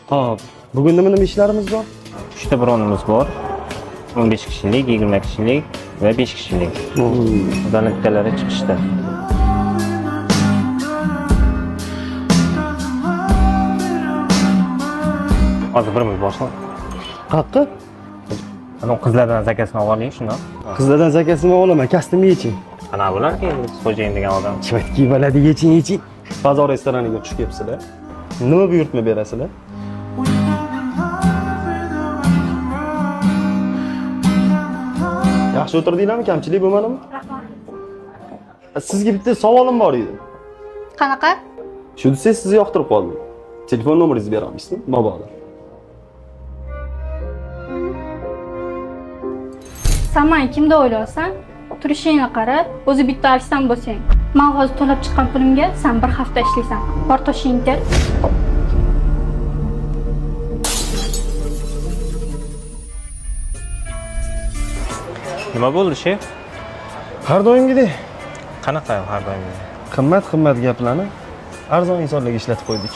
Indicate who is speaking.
Speaker 1: Hop, bugun nima ishlarimiz bor?
Speaker 2: 3 ta bronimiz bor. 15 kishilik, 20 kishilik va 5 kishilik. Ularning bittalari chiqishda. Hozir birimiz boshqa.
Speaker 1: Qayoqqa?
Speaker 2: Ana qizlardan zakasini oling shundoq.
Speaker 1: Qizlardan zakasini olaman, kastimni yeching.
Speaker 2: Ana bular keyin xo'jayin degan odam.
Speaker 1: Chivatki bo'ladi, yeching. Bozor restoraniga tushib kelibsizlar. Nima buyurtma berasizlar? Yaxshi o'tirdinglarmi? Kamchilik bo'lmadimi?
Speaker 3: Rahmat.
Speaker 1: Sizga bitta savolim bor edi.
Speaker 3: Qanaqa?
Speaker 1: Shu desangiz sizni yoqtirib qoldim. Telefon nomeringizni bera olasizmi? Mabodo.
Speaker 3: Saman kimda o'ylaysan? Turishingni qarab, o'zi bitta arshdan bo'lsang. Men hozir to'lab chiqqan pulimga sen bir hafta ishlaysan. Bor toshing kel.
Speaker 2: Nima bo'ldi, shef?
Speaker 1: Har doimgidek
Speaker 2: Qanaqa har doim?
Speaker 1: qimmat gaplarni arzon insonlarga ishlatib qo'ydik.